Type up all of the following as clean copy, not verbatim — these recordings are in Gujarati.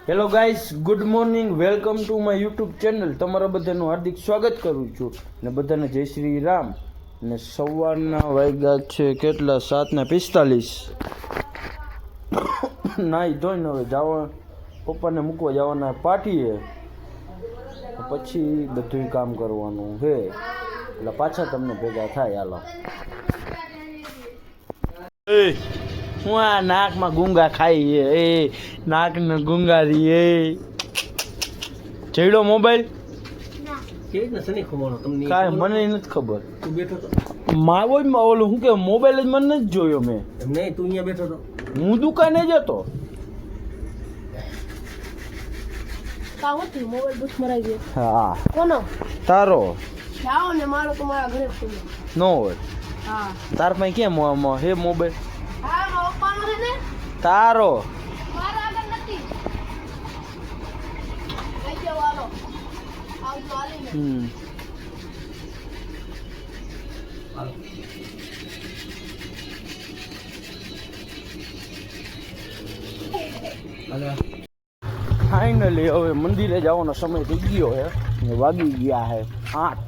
Hello guys, good morning, welcome to my YouTube channel. તમારા બધાનું હાર્દિક સ્વાગત કરું છું ને બધાને જય શ્રી રામ. ને સવારના વાગ્યા છે કેટલા? 7:45. નાહી ધોઈને હવે જવા પપ્પાને મૂકવા જવાના પાટીએ, પછી બધું કામ કરવાનું છે એટલે પાછા તમને ભેગા થાય. હાલો હું આ નાકમાં ગુંગા ખાઈ એ નાકને ગુંગારી એ જઈડો મોબાઈલ કાંઈ મને નથી ખબર. માવોમાં ઓલું શું કે મોબાઈલ જ મને નથી જોયો મેં. નહીં, તું અહીંયા બેઠો તો. હું દુકાને જ હતો. હા, કોનો? તારો જાઓ ને મારો તો મારા ઘરે ખુલ્લો. નો હોય. હા તાર પાસે કેમ હે મોબાઈલ? હા, મારા પપ્પાનો છે ને. તારો મારા આગળ નથી. લઈ જાઓ, હાલો. આવજો, હાલીને. ફાઇનલી હવે મંદિરે જવાનો સમય થઈ ગયો છે ને વાગી ગયા છે 8.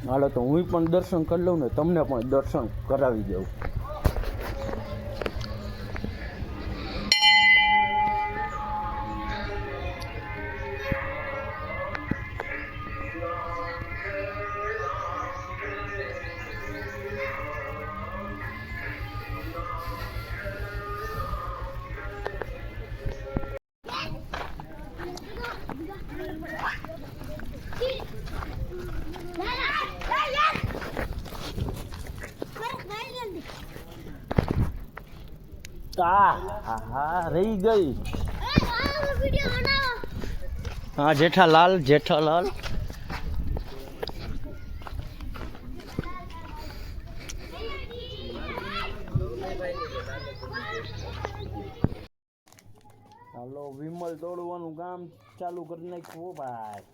હાલો તો હું પણ દર્શન કરી લઉં ને તમને પણ દર્શન કરાવી દઉં. હા, રહી ગઈ. હા, જેઠાલાલ હાલો, વિમલ દોડવાનું કામ ચાલુ કરી નાખ્યું ભાઈ.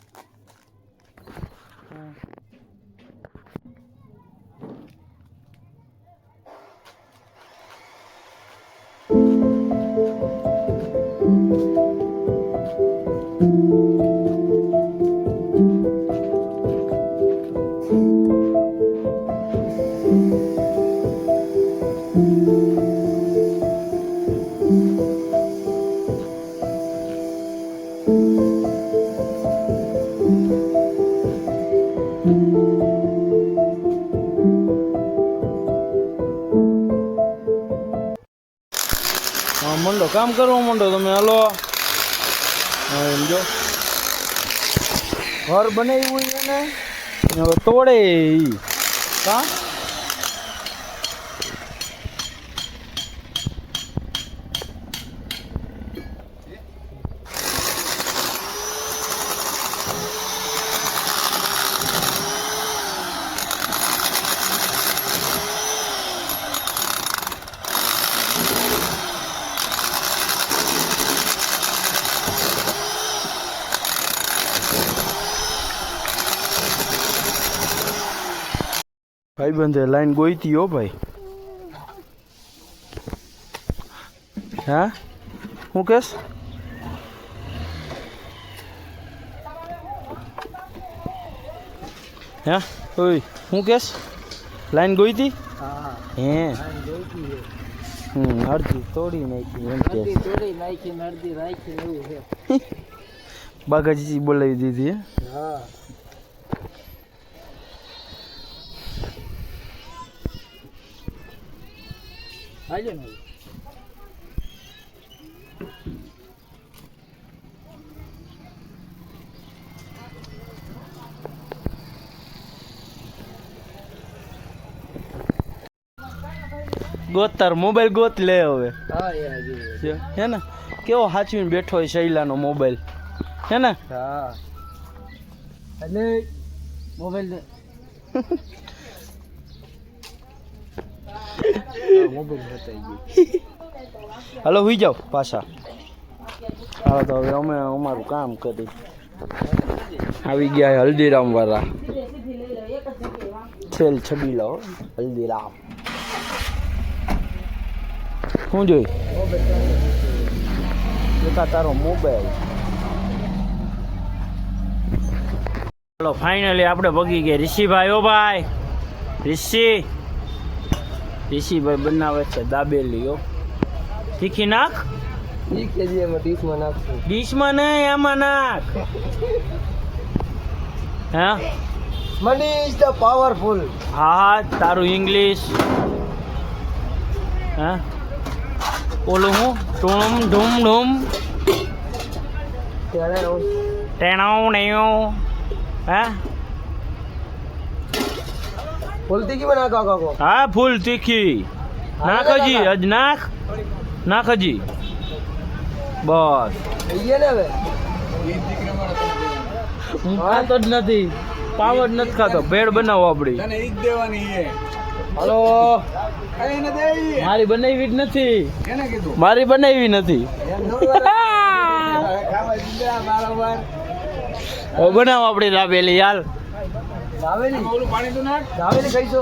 મંડો કામ કરવા માંડો તમે. હાલો, એમ જો ઘર બનાવ્યું એને હવે તોડે કા. ભાઈ બંધે લાઈન ગોઈતી હો ભાઈ. હા, હું કેસ? હા ઓય, હું કેસ? લાઈન ગોઈતી? હે, અડધી તોડી નાખી એમ કે. બાગાજી બોલાવી દીધી. હા, ગોત તાર મોબાઈલ ગોત લે હવે. હે ને કેવો હાચવીને બેઠો હોય શૈલાનો મોબાઈલ, હે ને? હા, એટલે મોબાઈલ હાલો હુઈ જાઓ પાછા. હાલો તો હવે અમે અમારું કામ કરી. આવી ગયા હલ્દીરામ વાળા. છેલ છબીલા હલ્દીરામ. શું જોઈ એકા તારો મોબાઈલ. ચાલો ફાઇનલી આપણે ભગી ગયા ઋષિભાઈ. ઓ ભાઈ ઋષિભાઈ બનાવે છે દાબેલી. ઓ તીખી નાખ. ડીશમાં નહીં, આમાં નાખ. હા મની ઇઝ ધ પાવરફુલ. હા તારું ઇંગ્લિશ. હા ઓલું હું ટૂમ ઢૂમ ઢૂમ ટેણાઉ નેઉ. હા ફૂલ તીખી બના કાકો. હા ફૂલ તીખી નાખ હજી. હજ નાખ હજી. બસ જોઈએ ને હવે. હું ખાતો જ નથી, પાવ જ નથી ખાતો. ભેળ બનાવો આપડી. હલો મારી બનાવી જ નથી. મારી બનાવી નથી. હવે બનાવો આપડી દાબેલી યાર. દાબેલી ખાઈશો?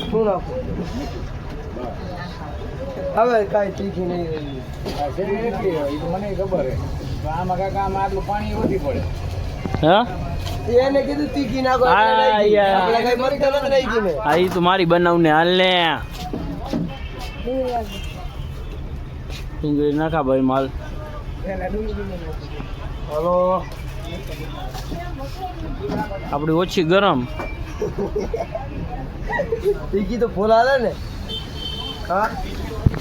શું નાખો? હવે કાંઈ તીખી નહીં રહી. મને ખબર હે આમાં કાકા આમાં આટલું પાણી ઓછી પડે. હા એને કીધું તીખી નાખો. હા, યાર. આપણે કાંઈ મરતા નથી નાખી મેં. આ ઈ તો મારી બનાવને હાલ ને. ડુંગળી નાખા ભાઈ માલ. હલો આપડી ઓછી ગરમ. તીખી તો ફૂલ હાલે ને. હા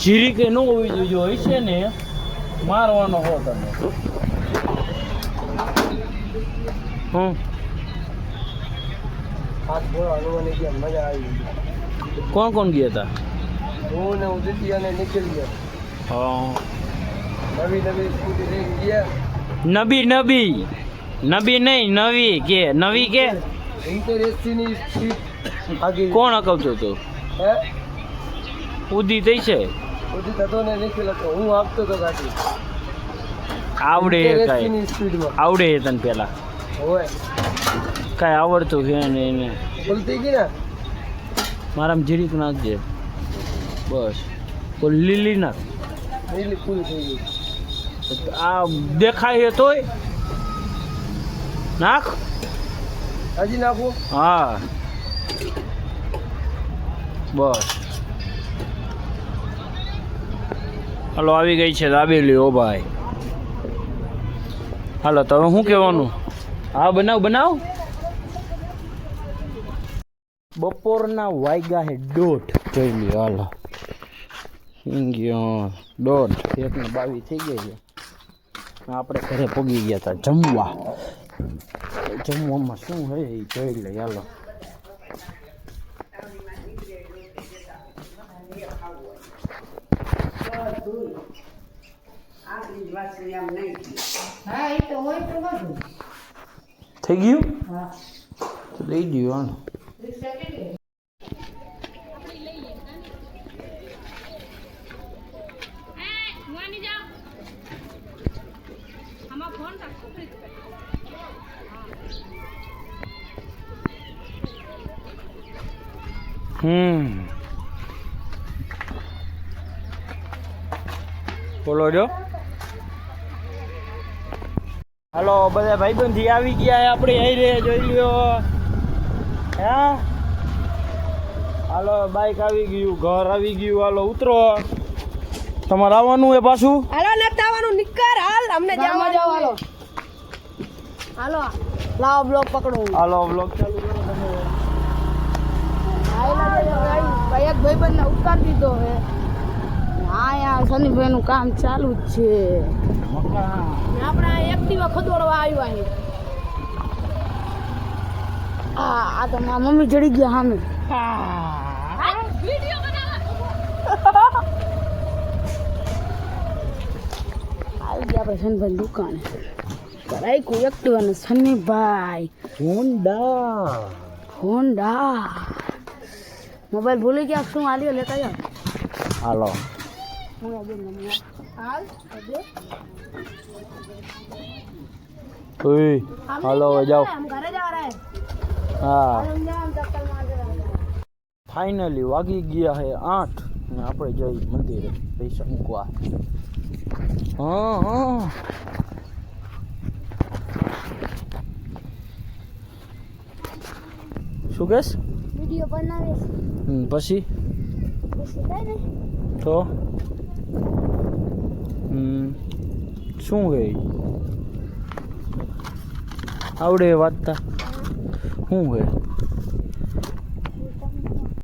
જીરી કે ન હોવી જોઈએ. હોય છે ને મારવાનો હો તમે. હાથ ફોડો હલવાની ગયા. મજા આવી. કોણ કોણ ગયા હતા? હું ને ઉદિતિ અને નીકળી ગયા. હા નવી સ્કૂટી લઈ ગયા. નબી નહીં નવી કે નવી કે ઇન્ટરેસ્ટની સ્પીડ આગી. કોણ અકવતો હતો? હે ઉદી થઈ છે. ઉદિત હતો ને નીકળ્યો હતો. હું આપતો હતો ગાડી. આવડે કાંઈ ઇન્ટરેસ્ટની સ્પીડમાં. આવડે તને પેલા હોય કાંઈ આવડતું છે ને એને. ભૂલતી ગઈ ને. મારામાં જીરીક નાખજે બસ. તો લીલી નાખ. નીલી ફૂલ થઈ ગઈ. આ દેખાય તોય નાખ. હજી નાખું? હા બસ. હાલો આવી ગઈ છે દાબેલી. ઓ ભાઈ હાલો તો હવે શું કહેવાનું? હા બનાવ. બપોરના વાગ્યા હે 1:30. જોઈ લ્યો હાલો. ગયો 1:30. 1:22 થઈ ગઈ છે. આપણે ઘરે પગી ગયા હતા જમવા. જમવામાં શું હે એ જોઈ લે. હાલો થઈ ગયું? તો લઈ ગયું. હાલો બોલો જો. હાલો બધા ભાઈબંધી આવી ગયા. આપણે આવી રહ્યા જોઈ લ્યો. હા હાલો બાઈક આવી ગયું, ઘર આવી ગયું. હાલો ઉતરો. તમારે આવવાનું હે પાછું? હાલો નથી આવવાનું. નિકર હાલ અમને જવા જાવ. હાલો લાવો બ્લોક પકડો. હાલો બ્લોગ ચાલુ કરો તમે. ભાઈ એક ભાઈબંધને ઉતાર દીધો હે. હા યાર સનીભાઈ નું કામ ચાલુ જ છે. આપણે એક્ટિવા ખદોડવા આવ્યા છે. આ તો મારા મમ્મી જડી ગયા સામે. આવી ગયા આપણે સનીભાઈ દુકાને. કરાઈ કોઈ એક્ટિવા ને સનીભાઈ હોન્ડા મોબાઈલ ભૂલી ગયા. શું હાલ્યો લેતા જાઓ. હાલો હાલો જાઓ. ઘરે જવા રહે. હા ચક્કર માર ફાઇનલી વાગી ગયા છે 8 ને આપણે જઈ મંદિરે પૈસા મૂકવા. હા હા શું કહેશ? વિડીયો બનાવે પછી પછી કઈ નહીં તો શું હે આવડે વાંચતા શું હે